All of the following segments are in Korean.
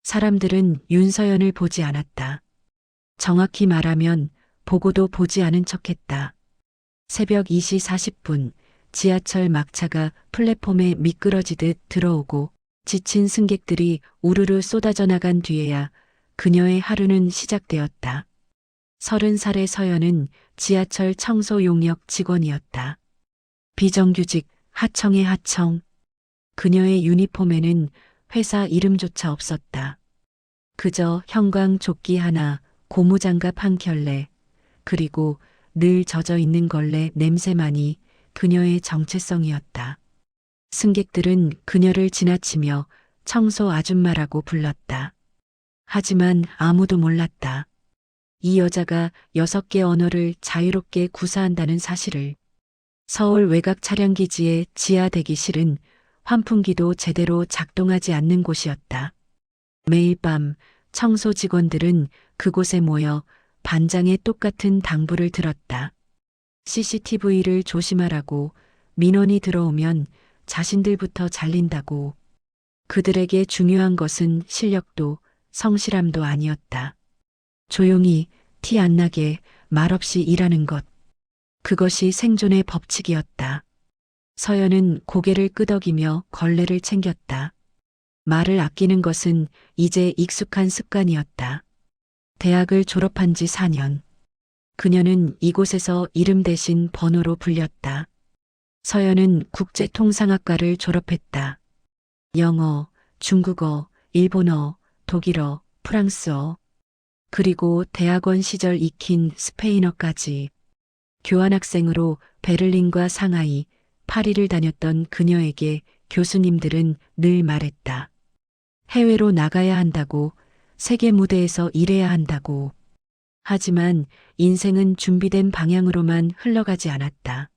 사람들은 윤서연을 보지 않았다. 정확히 말하면 보고도 보지 않은 척했다. 새벽 2시 40분 지하철 막차가 플랫폼에 미끄러지듯 들어오고 지친 승객들이 우르르 쏟아져 나간 뒤에야 그녀의 하루는 시작되었다. 30살의 서연은 지하철 청소 용역 직원이었다. 비정규직, 하청의 하청. 그녀의 유니폼에는 회사 이름조차 없었다. 그저 형광 조끼 하나, 고무장갑 한 켤레, 그리고 늘 젖어 있는 걸레 냄새만이 그녀의 정체성이었다. 승객들은 그녀를 지나치며 청소 아줌마라고 불렀다. 하지만 아무도 몰랐다. 이 여자가 6개 언어를 자유롭게 구사한다는 사실을. 서울 외곽 차량기지의 지하 대기실은 환풍기도 제대로 작동하지 않는 곳이었다. 매일 밤 청소 직원들은 그곳에 모여 반장의 똑같은 당부를 들었다. CCTV를 조심하라고, 민원이 들어오면 자신들부터 잘린다고. 그들에게 중요한 것은 실력도 성실함도 아니었다. 조용히 티 안 나게 말없이 일하는 것. 그것이 생존의 법칙이었다. 서연은 고개를 끄덕이며 걸레를 챙겼다. 말을 아끼는 것은 이제 익숙한 습관이었다. 대학을 졸업한 지 4년. 그녀는 이곳에서 이름 대신 번호로 불렸다. 서연은 국제통상학과를 졸업했다. 영어, 중국어, 일본어, 독일어, 프랑스어, 그리고 대학원 시절 익힌 스페인어까지. 교환학생으로 베를린과 상하이, 파리를 다녔던 그녀에게 교수님들은 늘 말했다. 해외로 나가야 한다고, 세계 무대에서 일해야 한다고. 하지만 인생은 준비된 방향으로만 흘러가지 않았다.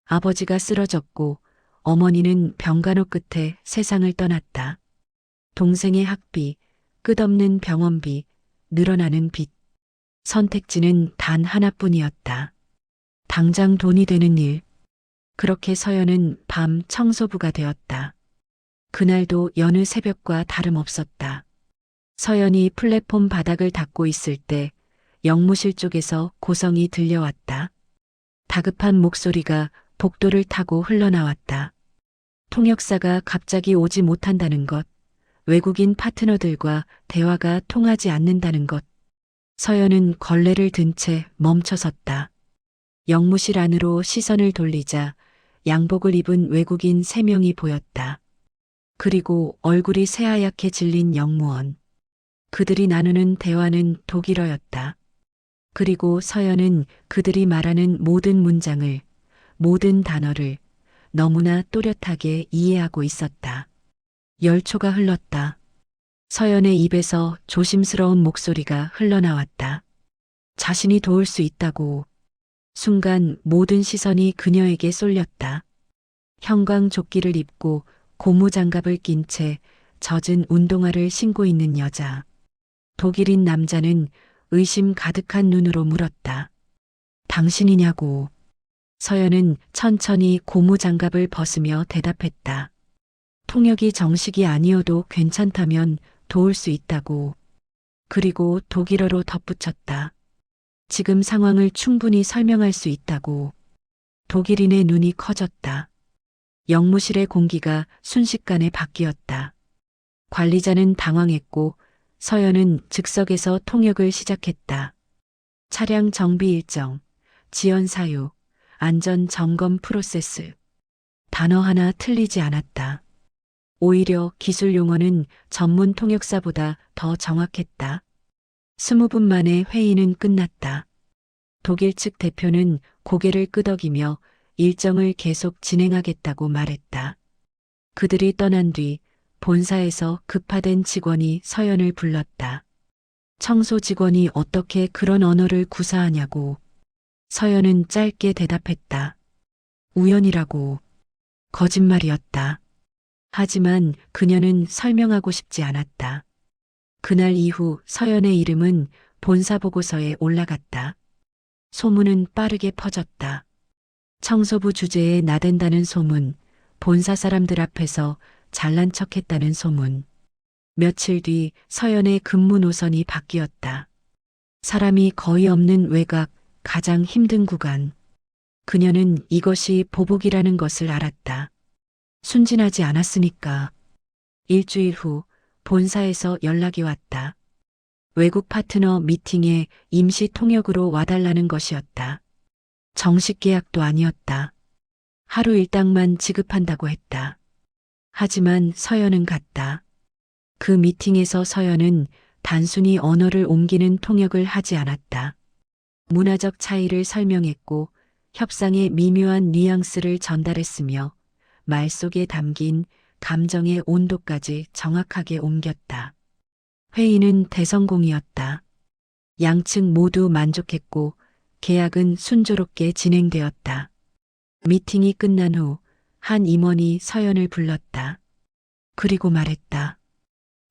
아버지가 쓰러졌고 어머니는 병간호 끝에 세상을 떠났다. 동생의 학비, 끝없는 병원비, 늘어나는 빚. 선택지는 단 하나뿐이었다. 당장 돈이 되는 일. 그렇게 서연은 밤 청소부가 되었다. 그날도 여느 새벽과 다름없었다. 서연이 플랫폼 바닥을 닦고 있을 때 영무실 쪽에서 고성이 들려왔다. 다급한 목소리가 복도를 타고 흘러나왔다. 통역사가 갑자기 오지 못한다는 것, 외국인 파트너들과 대화가 통하지 않는다는 것. 서연은 걸레를 든 채 멈춰섰다. 영무실 안으로 시선을 돌리자 양복을 입은 외국인 3명이 보였다. 그리고 얼굴이 새하얗게 질린 영무원. 그들이 나누는 대화는 독일어였다. 그리고 서연은 그들이 말하는 모든 문장을, 모든 단어를 너무나 또렷하게 이해하고 있었다. 열초가 흘렀다. 서연의 입에서 조심스러운 목소리가 흘러나왔다. 자신이 도울 수 있다고. 순간 모든 시선이 그녀에게 쏠렸다. 형광 조끼를 입고 고무장갑을 낀 채 젖은 운동화를 신고 있는 여자. 독일인 남자는 의심 가득한 눈으로 물었다. 당신이냐고. 서연은 천천히 고무장갑을 벗으며 대답했다. 통역이 정식이 아니어도 괜찮다면 도울 수 있다고. 그리고 독일어로 덧붙였다. 지금 상황을 충분히 설명할 수 있다고. 독일인의 눈이 커졌다. 영무실의 공기가 순식간에 바뀌었다. 관리자는 당황했고 서연은 즉석에서 통역을 시작했다. 차량 정비 일정, 지연 사유, 안전 점검 프로세스. 단어 하나 틀리지 않았다. 오히려 기술 용어는 전문 통역사보다 더 정확했다. 20분 만에 회의는 끝났다. 독일 측 대표는 고개를 끄덕이며 일정을 계속 진행하겠다고 말했다. 그들이 떠난 뒤 본사에서 급파된 직원이 서연을 불렀다. 청소 직원이 어떻게 그런 언어를 구사하냐고. 서연은 짧게 대답했다. 우연이라고. 거짓말이었다. 하지만 그녀는 설명하고 싶지 않았다. 그날 이후 서연의 이름은 본사 보고서에 올라갔다. 소문은 빠르게 퍼졌다. 청소부 주제에 나댄다는 소문, 본사 사람들 앞에서 잘난 척했다는 소문. 며칠 뒤 서연의 근무 노선이 바뀌었다. 사람이 거의 없는 외곽, 가장 힘든 구간. 그녀는 이것이 보복이라는 것을 알았다. 순진하지 않았으니까. 일주일 후 본사에서 연락이 왔다. 외국 파트너 미팅에 임시 통역으로 와달라는 것이었다. 정식 계약도 아니었다. 하루 일당만 지급한다고 했다. 하지만 서연은 갔다. 그 미팅에서 서연은 단순히 언어를 옮기는 통역을 하지 않았다. 문화적 차이를 설명했고 협상의 미묘한 뉘앙스를 전달했으며 말 속에 담긴 감정의 온도까지 정확하게 옮겼다. 회의는 대성공이었다. 양측 모두 만족했고 계약은 순조롭게 진행되었다. 미팅이 끝난 후 한 임원이 서연을 불렀다. 그리고 말했다.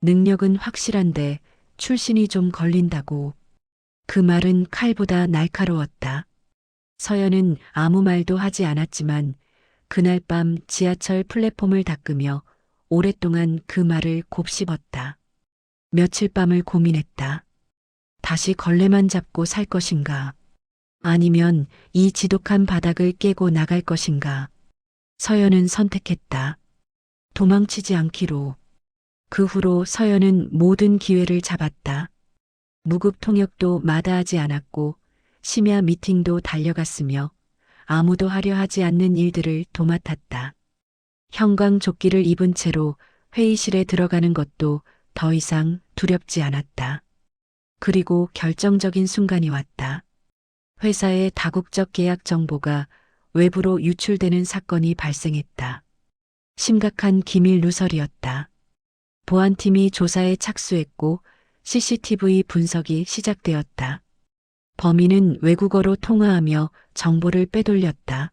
능력은 확실한데 출신이 좀 걸린다고. 그 말은 칼보다 날카로웠다. 서연은 아무 말도 하지 않았지만 그날 밤 지하철 플랫폼을 닦으며 오랫동안 그 말을 곱씹었다. 며칠 밤을 고민했다. 다시 걸레만 잡고 살 것인가? 아니면 이 지독한 바닥을 깨고 나갈 것인가? 서연은 선택했다. 도망치지 않기로. 그 후로 서연은 모든 기회를 잡았다. 무급 통역도 마다하지 않았고 심야 미팅도 달려갔으며 아무도 하려 하지 않는 일들을 도맡았다. 형광조끼를 입은 채로 회의실에 들어가는 것도 더 이상 두렵지 않았다. 그리고 결정적인 순간이 왔다. 회사의 다국적 계약 정보가 외부로 유출되는 사건이 발생했다. 심각한 기밀 누설이었다. 보안팀이 조사에 착수했고 CCTV 분석이 시작되었다. 범인은 외국어로 통화하며 정보를 빼돌렸다.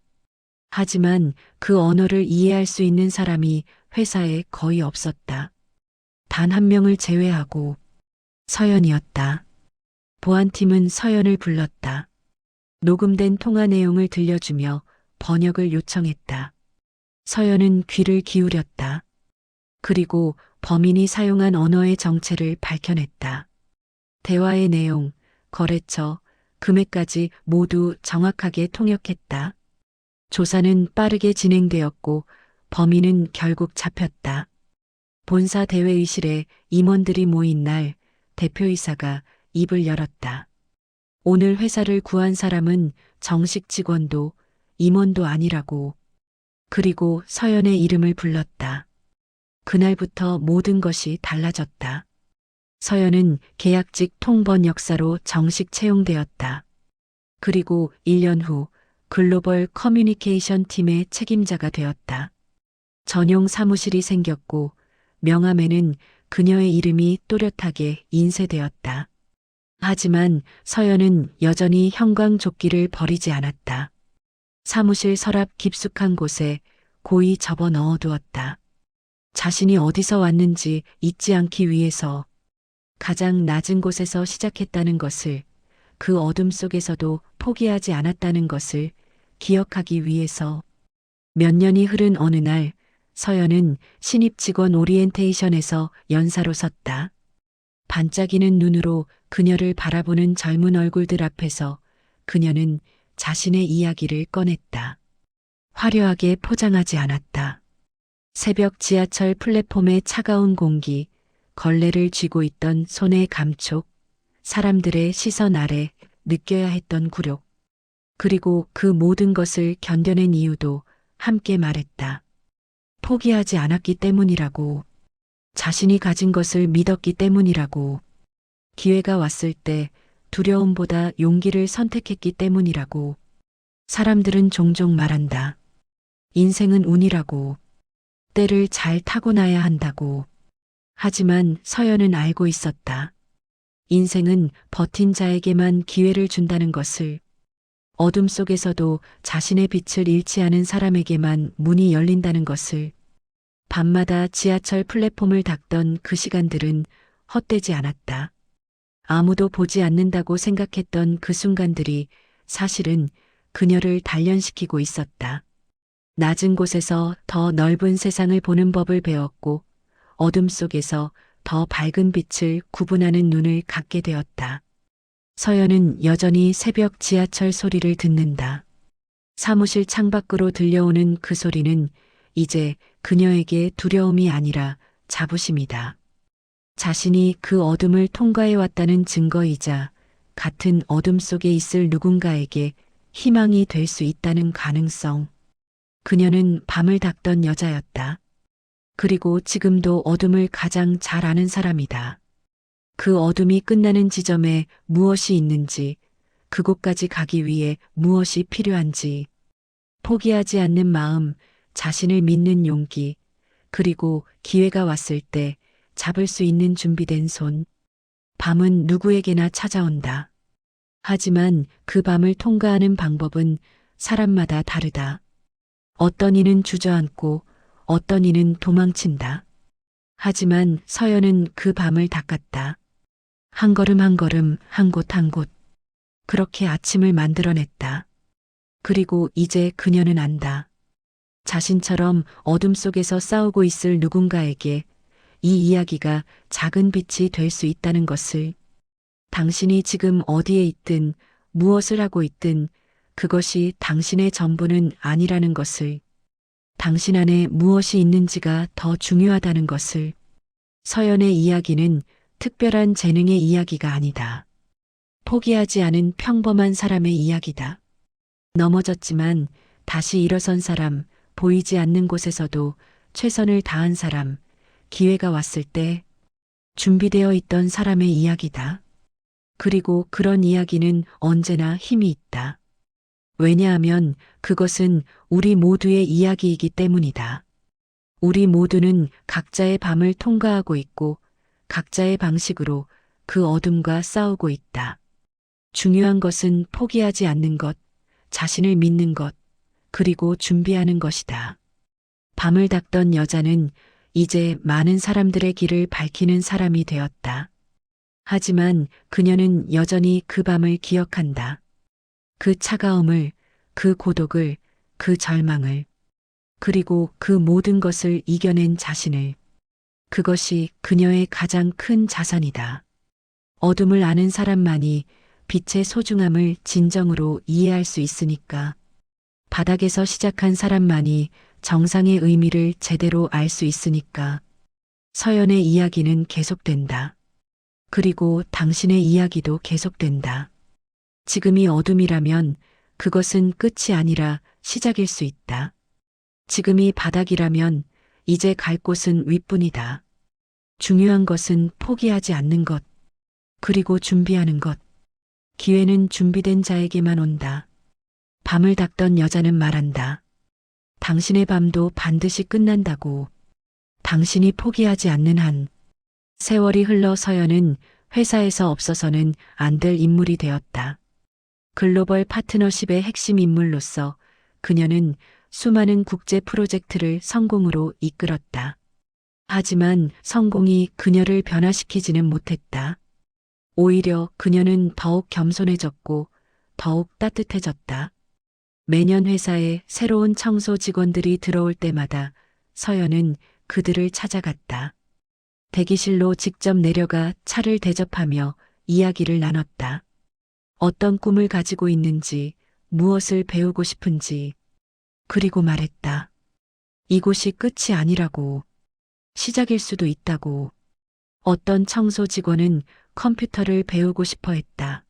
하지만 그 언어를 이해할 수 있는 사람이 회사에 거의 없었다. 단 한 명을 제외하고 서연이었다. 보안팀은 서연을 불렀다. 녹음된 통화 내용을 들려주며 번역을 요청했다. 서연은 귀를 기울였다. 그리고 범인이 사용한 언어의 정체를 밝혀냈다. 대화의 내용, 거래처, 금액까지 모두 정확하게 통역했다. 조사는 빠르게 진행되었고 범인은 결국 잡혔다. 본사 대회의실에 임원들이 모인 날 대표이사가 입을 열었다. 오늘 회사를 구한 사람은 정식 직원도 임원도 아니라고. 그리고 서연의 이름을 불렀다. 그날부터 모든 것이 달라졌다. 서연은 계약직 통번 역사로 정식 채용되었다. 그리고 1년 후 글로벌 커뮤니케이션 팀의 책임자가 되었다. 전용 사무실이 생겼고 명함에는 그녀의 이름이 또렷하게 인쇄되었다. 하지만 서연은 여전히 형광조끼를 버리지 않았다. 사무실 서랍 깊숙한 곳에 고이 접어 넣어두었다. 자신이 어디서 왔는지 잊지 않기 위해서 가장 낮은 곳에서 시작했다는 것을, 그 어둠 속에서도 포기하지 않았다는 것을 기억하기 위해서. 몇 년이 흐른 어느 날 서연은 신입 직원 오리엔테이션에서 연사로 섰다. 반짝이는 눈으로 그녀를 바라보는 젊은 얼굴들 앞에서 그녀는 자신의 이야기를 꺼냈다. 화려하게 포장하지 않았다. 새벽 지하철 플랫폼의 차가운 공기, 걸레를 쥐고 있던 손의 감촉, 사람들의 시선 아래 느껴야 했던 굴욕. 그리고 그 모든 것을 견뎌낸 이유도 함께 말했다. 포기하지 않았기 때문이라고. 자신이 가진 것을 믿었기 때문이라고. 기회가 왔을 때 두려움보다 용기를 선택했기 때문이라고. 사람들은 종종 말한다. 인생은 운이라고. 때를 잘 타고나야 한다고. 하지만 서연은 알고 있었다. 인생은 버틴 자에게만 기회를 준다는 것을. 어둠 속에서도 자신의 빛을 잃지 않은 사람에게만 문이 열린다는 것을. 밤마다 지하철 플랫폼을 닦던 그 시간들은 헛되지 않았다. 아무도 보지 않는다고 생각했던 그 순간들이 사실은 그녀를 단련시키고 있었다. 낮은 곳에서 더 넓은 세상을 보는 법을 배웠고 어둠 속에서 더 밝은 빛을 구분하는 눈을 갖게 되었다. 서연은 여전히 새벽 지하철 소리를 듣는다. 사무실 창밖으로 들려오는 그 소리는 이제 그녀에게 두려움이 아니라 자부심이다. 자신이 그 어둠을 통과해 왔다는 증거이자 같은 어둠 속에 있을 누군가에게 희망이 될 수 있다는 가능성. 그녀는 밤을 닦던 여자였다. 그리고 지금도 어둠을 가장 잘 아는 사람이다. 그 어둠이 끝나는 지점에 무엇이 있는지, 그곳까지 가기 위해 무엇이 필요한지, 포기하지 않는 마음, 자신을 믿는 용기, 그리고 기회가 왔을 때 잡을 수 있는 준비된 손. 밤은 누구에게나 찾아온다. 하지만 그 밤을 통과하는 방법은 사람마다 다르다. 어떤 이는 주저앉고 어떤 이는 도망친다. 하지만 서연은 그 밤을 닦았다. 한 걸음 한 걸음, 한 곳 한 곳. 그렇게 아침을 만들어냈다. 그리고 이제 그녀는 안다. 자신처럼 어둠 속에서 싸우고 있을 누군가에게 이 이야기가 작은 빛이 될 수 있다는 것을. 당신이 지금 어디에 있든 무엇을 하고 있든 그것이 당신의 전부는 아니라는 것을. 당신 안에 무엇이 있는지가 더 중요하다는 것을. 서연의 이야기는 특별한 재능의 이야기가 아니다. 포기하지 않은 평범한 사람의 이야기다. 넘어졌지만 다시 일어선 사람, 보이지 않는 곳에서도 최선을 다한 사람, 기회가 왔을 때 준비되어 있던 사람의 이야기다. 그리고 그런 이야기는 언제나 힘이 있다. 왜냐하면 그것은 우리 모두의 이야기이기 때문이다. 우리 모두는 각자의 밤을 통과하고 있고 각자의 방식으로 그 어둠과 싸우고 있다. 중요한 것은 포기하지 않는 것, 자신을 믿는 것, 그리고 준비하는 것이다. 밤을 닦던 여자는 이제 많은 사람들의 길을 밝히는 사람이 되었다. 하지만 그녀는 여전히 그 밤을 기억한다. 그 차가움을, 그 고독을, 그 절망을, 그리고 그 모든 것을 이겨낸 자신을. 그것이 그녀의 가장 큰 자산이다. 어둠을 아는 사람만이 빛의 소중함을 진정으로 이해할 수 있으니까. 바닥에서 시작한 사람만이 정상의 의미를 제대로 알 수 있으니까. 서연의 이야기는 계속된다. 그리고 당신의 이야기도 계속된다. 지금이 어둠이라면 그것은 끝이 아니라 시작일 수 있다. 지금이 바닥이라면 이제 갈 곳은 윗뿐이다. 중요한 것은 포기하지 않는 것, 그리고 준비하는 것. 기회는 준비된 자에게만 온다. 밤을 닦던 여자는 말한다. 당신의 밤도 반드시 끝난다고. 당신이 포기하지 않는 한. 세월이 흘러 서연은 회사에서 없어서는 안 될 인물이 되었다. 글로벌 파트너십의 핵심 인물로서 그녀는 수많은 국제 프로젝트를 성공으로 이끌었다. 하지만 성공이 그녀를 변화시키지는 못했다. 오히려 그녀는 더욱 겸손해졌고 더욱 따뜻해졌다. 매년 회사에 새로운 청소 직원들이 들어올 때마다 서연은 그들을 찾아갔다. 대기실로 직접 내려가 차를 대접하며 이야기를 나눴다. 어떤 꿈을 가지고 있는지, 무엇을 배우고 싶은지, 그리고 말했다. 이곳이 끝이 아니라고. 시작일 수도 있다고. 어떤 청소 직원은 컴퓨터를 배우고 싶어 했다.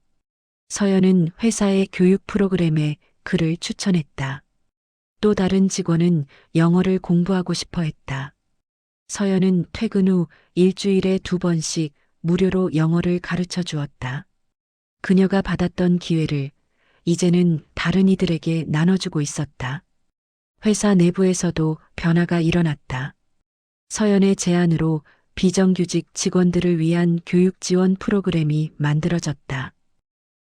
서연은 회사의 교육 프로그램에 그를 추천했다. 또 다른 직원은 영어를 공부하고 싶어 했다. 서연은 퇴근 후 일주일에 2번씩 무료로 영어를 가르쳐 주었다. 그녀가 받았던 기회를 이제는 다른 이들에게 나눠주고 있었다. 회사 내부에서도 변화가 일어났다. 서연의 제안으로 비정규직 직원들을 위한 교육 지원 프로그램이 만들어졌다.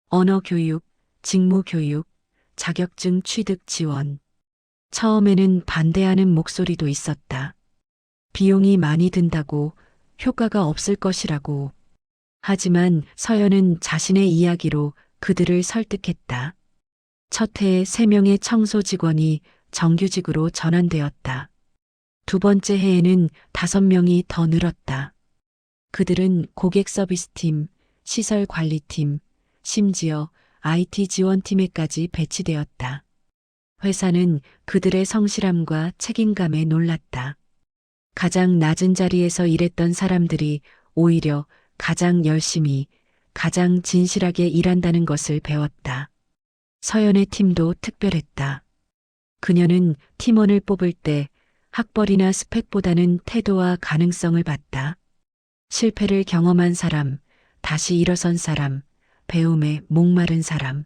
언어 교육, 직무 교육, 자격증 취득 지원. 처음에는 반대하는 목소리도 있었다. 비용이 많이 든다고, 효과가 없을 것이라고. 하지만 서연은 자신의 이야기로 그들을 설득했다. 첫 해에 3명의 청소 직원이 정규직으로 전환되었다. 두 번째 해에는 5명이 더 늘었다. 그들은 고객 서비스팀, 시설 관리팀, 심지어 IT 지원팀에까지 배치되었다. 회사는 그들의 성실함과 책임감에 놀랐다. 가장 낮은 자리에서 일했던 사람들이 오히려 가장 열심히, 가장 진실하게 일한다는 것을 배웠다. 서연의 팀도 특별했다. 그녀는 팀원을 뽑을 때 학벌이나 스펙보다는 태도와 가능성을 봤다. 실패를 경험한 사람, 다시 일어선 사람, 배움에 목마른 사람.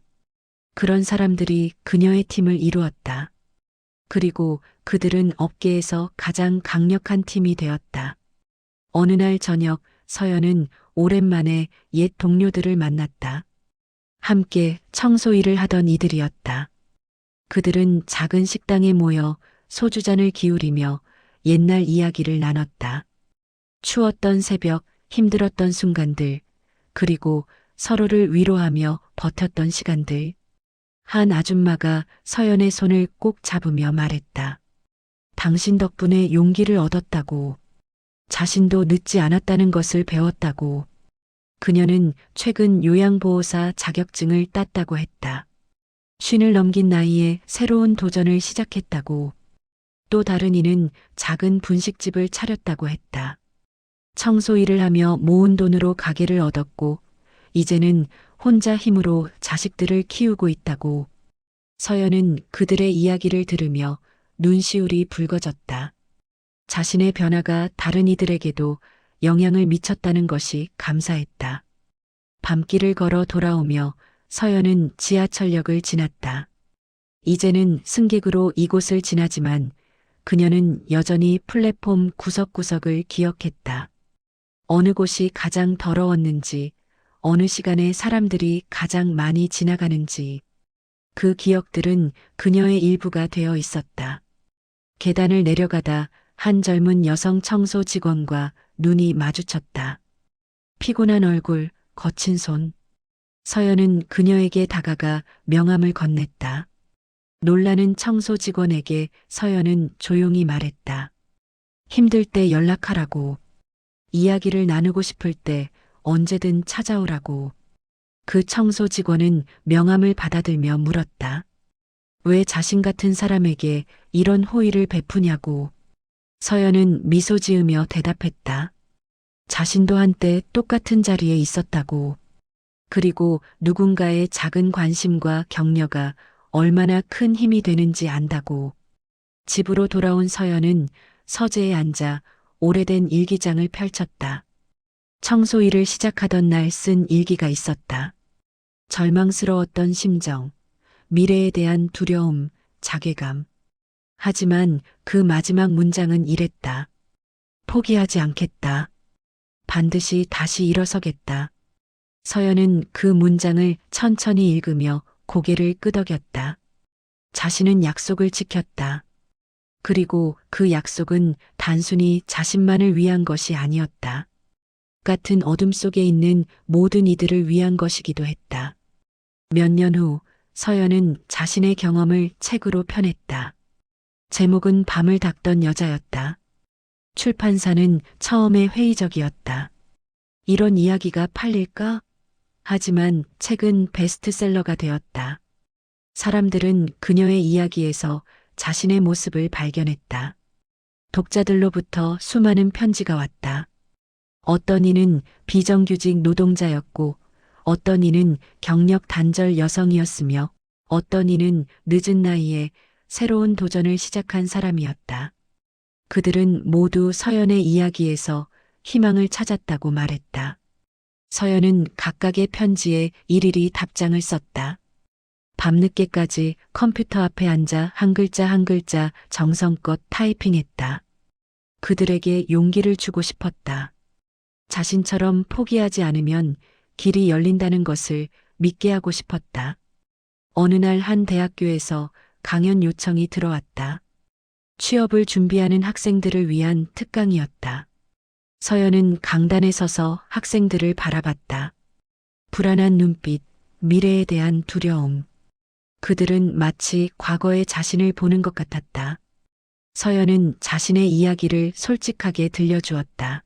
그런 사람들이 그녀의 팀을 이루었다. 그리고 그들은 업계에서 가장 강력한 팀이 되었다. 어느 날 저녁 서연은 오랜만에 옛 동료들을 만났다. 함께 청소 일을 하던 이들이었다. 그들은 작은 식당에 모여 소주잔을 기울이며 옛날 이야기를 나눴다. 추웠던 새벽, 힘들었던 순간들, 그리고 서로를 위로하며 버텼던 시간들. 한 아줌마가 서연의 손을 꼭 잡으며 말했다. 당신 덕분에 용기를 얻었다고. 자신도 늦지 않았다는 것을 배웠다고. 그녀는 최근 요양보호사 자격증을 땄다고 했다. 쉰을 넘긴 나이에 새로운 도전을 시작했다고. 또 다른 이는 작은 분식집을 차렸다고 했다. 청소 일을 하며 모은 돈으로 가게를 얻었고, 이제는 혼자 힘으로 자식들을 키우고 있다고. 서연은 그들의 이야기를 들으며 눈시울이 붉어졌다. 자신의 변화가 다른 이들에게도 영향을 미쳤다는 것이 감사했다. 밤길을 걸어 돌아오며 서연은 지하철역을 지났다. 이제는 승객으로 이곳을 지나지만 그녀는 여전히 플랫폼 구석구석을 기억했다. 어느 곳이 가장 더러웠는지, 어느 시간에 사람들이 가장 많이 지나가는지, 그 기억들은 그녀의 일부가 되어 있었다. 계단을 내려가다 한 젊은 여성 청소 직원과 눈이 마주쳤다. 피곤한 얼굴, 거친 손. 서연은 그녀에게 다가가 명함을 건넸다. 놀라는 청소 직원에게 서연은 조용히 말했다. 힘들 때 연락하라고. 이야기를 나누고 싶을 때 언제든 찾아오라고. 그 청소 직원은 명함을 받아들며 물었다. 왜 자신 같은 사람에게 이런 호의를 베푸냐고. 서연은 미소 지으며 대답했다. 자신도 한때 똑같은 자리에 있었다고. 그리고 누군가의 작은 관심과 격려가 얼마나 큰 힘이 되는지 안다고. 집으로 돌아온 서연은 서재에 앉아 오래된 일기장을 펼쳤다. 청소 일을 시작하던 날 쓴 일기가 있었다. 절망스러웠던 심정, 미래에 대한 두려움, 자괴감. 하지만 그 마지막 문장은 이랬다. 포기하지 않겠다. 반드시 다시 일어서겠다. 서연은 그 문장을 천천히 읽으며 고개를 끄덕였다. 자신은 약속을 지켰다. 그리고 그 약속은 단순히 자신만을 위한 것이 아니었다. 같은 어둠 속에 있는 모든 이들을 위한 것이기도 했다. 몇 년 후 서연은 자신의 경험을 책으로 펴냈다. 제목은 밤을 닦던 여자였다. 출판사는 처음에 회의적이었다. 이런 이야기가 팔릴까? 하지만 책은 베스트셀러가 되었다. 사람들은 그녀의 이야기에서 자신의 모습을 발견했다. 독자들로부터 수많은 편지가 왔다. 어떤 이는 비정규직 노동자였고, 어떤 이는 경력 단절 여성이었으며, 어떤 이는 늦은 나이에 새로운 도전을 시작한 사람이었다. 그들은 모두 서연의 이야기에서 희망을 찾았다고 말했다. 서연은 각각의 편지에 일일이 답장을 썼다. 밤늦게까지 컴퓨터 앞에 앉아 한 글자 한 글자 정성껏 타이핑했다. 그들에게 용기를 주고 싶었다. 자신처럼 포기하지 않으면 길이 열린다는 것을 믿게 하고 싶었다. 어느 날 한 대학교에서 강연 요청이 들어왔다. 취업을 준비하는 학생들을 위한 특강이었다. 서연은 강단에 서서 학생들을 바라봤다. 불안한 눈빛, 미래에 대한 두려움. 그들은 마치 과거의 자신을 보는 것 같았다. 서연은 자신의 이야기를 솔직하게 들려주었다.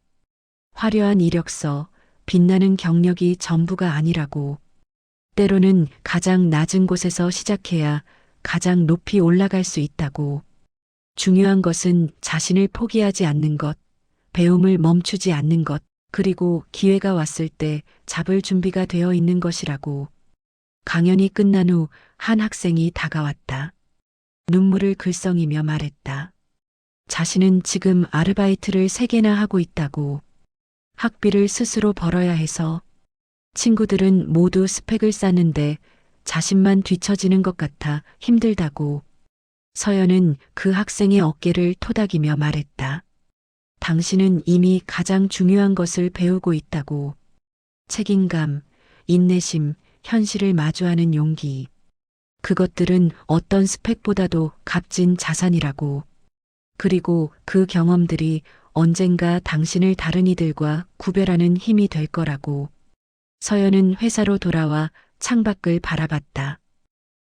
화려한 이력서, 빛나는 경력이 전부가 아니라고. 때로는 가장 낮은 곳에서 시작해야 가장 높이 올라갈 수 있다고. 중요한 것은 자신을 포기하지 않는 것, 배움을 멈추지 않는 것, 그리고 기회가 왔을 때 잡을 준비가 되어 있는 것이라고. 강연이 끝난 후 한 학생이 다가왔다. 눈물을 글썽이며 말했다. 자신은 지금 아르바이트를 3개나 하고 있다고. 학비를 스스로 벌어야 해서. 친구들은 모두 스펙을 쌓는데 자신만 뒤처지는 것 같아 힘들다고. 서연은 그 학생의 어깨를 토닥이며 말했다. 당신은 이미 가장 중요한 것을 배우고 있다고. 책임감, 인내심, 현실을 마주하는 용기. 그것들은 어떤 스펙보다도 값진 자산이라고. 그리고 그 경험들이 언젠가 당신을 다른 이들과 구별하는 힘이 될 거라고. 서연은 회사로 돌아와 창밖을 바라봤다.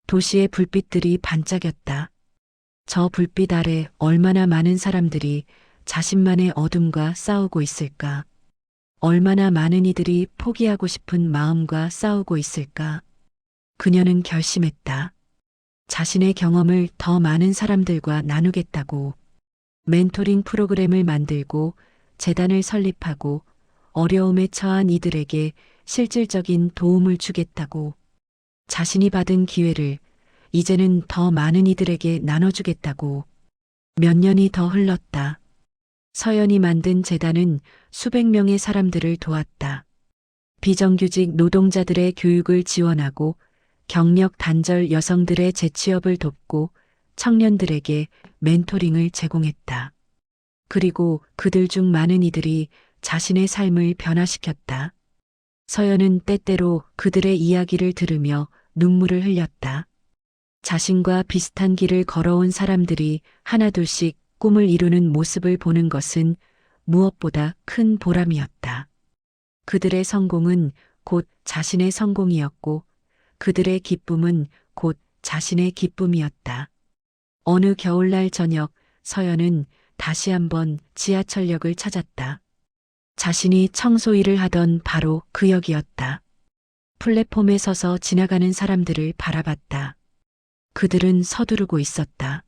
도시의 불빛들이 반짝였다. 저 불빛 아래 얼마나 많은 사람들이 자신만의 어둠과 싸우고 있을까? 얼마나 많은 이들이 포기하고 싶은 마음과 싸우고 있을까? 그녀는 결심했다. 자신의 경험을 더 많은 사람들과 나누겠다고. 멘토링 프로그램을 만들고 재단을 설립하고 어려움에 처한 이들에게 실질적인 도움을 주겠다고. 자신이 받은 기회를 이제는 더 많은 이들에게 나눠주겠다고. 몇 년이 더 흘렀다. 서연이 만든 재단은 수백 명의 사람들을 도왔다. 비정규직 노동자들의 교육을 지원하고 경력 단절 여성들의 재취업을 돕고 청년들에게 멘토링을 제공했다. 그리고 그들 중 많은 이들이 자신의 삶을 변화시켰다. 서연은 때때로 그들의 이야기를 들으며 눈물을 흘렸다. 자신과 비슷한 길을 걸어온 사람들이 하나둘씩 꿈을 이루는 모습을 보는 것은 무엇보다 큰 보람이었다. 그들의 성공은 곧 자신의 성공이었고 그들의 기쁨은 곧 자신의 기쁨이었다. 어느 겨울날 저녁 서연은 다시 한번 지하철역을 찾았다. 자신이 청소 일을 하던 바로 그 역이었다. 플랫폼에 서서 지나가는 사람들을 바라봤다. 그들은 서두르고 있었다.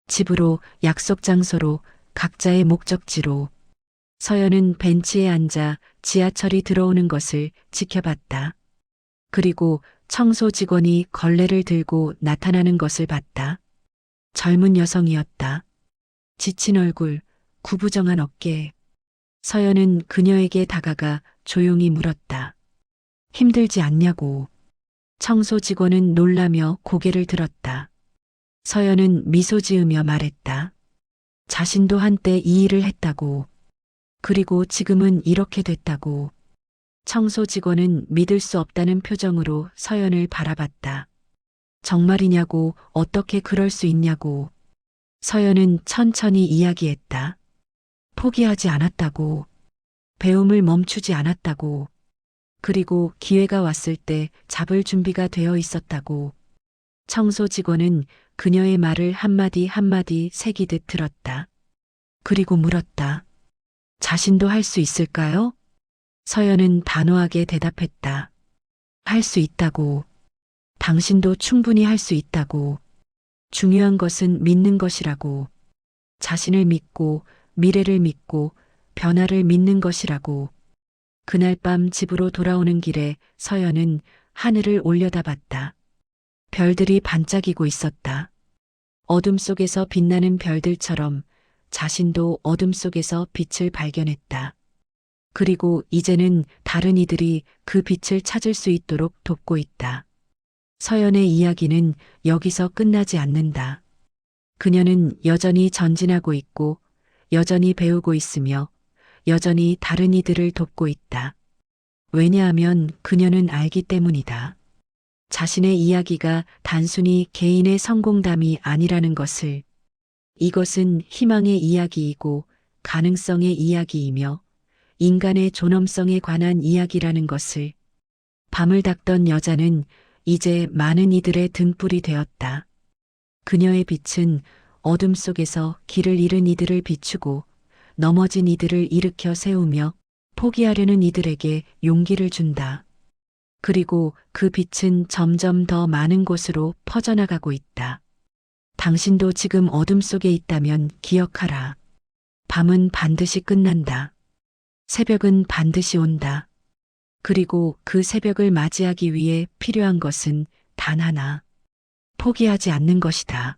집으로, 약속 장소로, 각자의 목적지로. 서연은 벤치에 앉아 지하철이 들어오는 것을 지켜봤다. 그리고 청소 직원이 걸레를 들고 나타나는 것을 봤다. 젊은 여성이었다. 지친 얼굴, 구부정한 어깨. 서연은 그녀에게 다가가 조용히 물었다. 힘들지 않냐고. 청소 직원은 놀라며 고개를 들었다. 서연은 미소 지으며 말했다. 자신도 한때 이 일을 했다고. 그리고 지금은 이렇게 됐다고. 청소 직원은 믿을 수 없다는 표정으로 서연을 바라봤다. 정말이냐고, 어떻게 그럴 수 있냐고. 서연은 천천히 이야기했다. 포기하지 않았다고. 배움을 멈추지 않았다고. 그리고 기회가 왔을 때 잡을 준비가 되어 있었다고. 청소 직원은 그녀의 말을 한마디 한마디 새기듯 들었다. 그리고 물었다. 자신도 할 수 있을까요? 서연은 단호하게 대답했다. 할 수 있다고. 당신도 충분히 할 수 있다고. 중요한 것은 믿는 것이라고. 자신을 믿고, 미래를 믿고, 변화를 믿는 것이라고. 그날 밤 집으로 돌아오는 길에 서연은 하늘을 올려다봤다. 별들이 반짝이고 있었다. 어둠 속에서 빛나는 별들처럼 자신도 어둠 속에서 빛을 발견했다. 그리고 이제는 다른 이들이 그 빛을 찾을 수 있도록 돕고 있다. 서연의 이야기는 여기서 끝나지 않는다. 그녀는 여전히 전진하고 있고, 여전히 배우고 있으며, 여전히 다른 이들을 돕고 있다. 왜냐하면 그녀는 알기 때문이다. 자신의 이야기가 단순히 개인의 성공담이 아니라는 것을. 이것은 희망의 이야기이고 가능성의 이야기이며 인간의 존엄성에 관한 이야기라는 것을. 밤을 닦던 여자는 이제 많은 이들의 등불이 되었다. 그녀의 빛은 어둠 속에서 길을 잃은 이들을 비추고 넘어진 이들을 일으켜 세우며 포기하려는 이들에게 용기를 준다. 그리고 그 빛은 점점 더 많은 곳으로 퍼져나가고 있다. 당신도 지금 어둠 속에 있다면 기억하라. 밤은 반드시 끝난다. 새벽은 반드시 온다. 그리고 그 새벽을 맞이하기 위해 필요한 것은 단 하나. 포기하지 않는 것이다.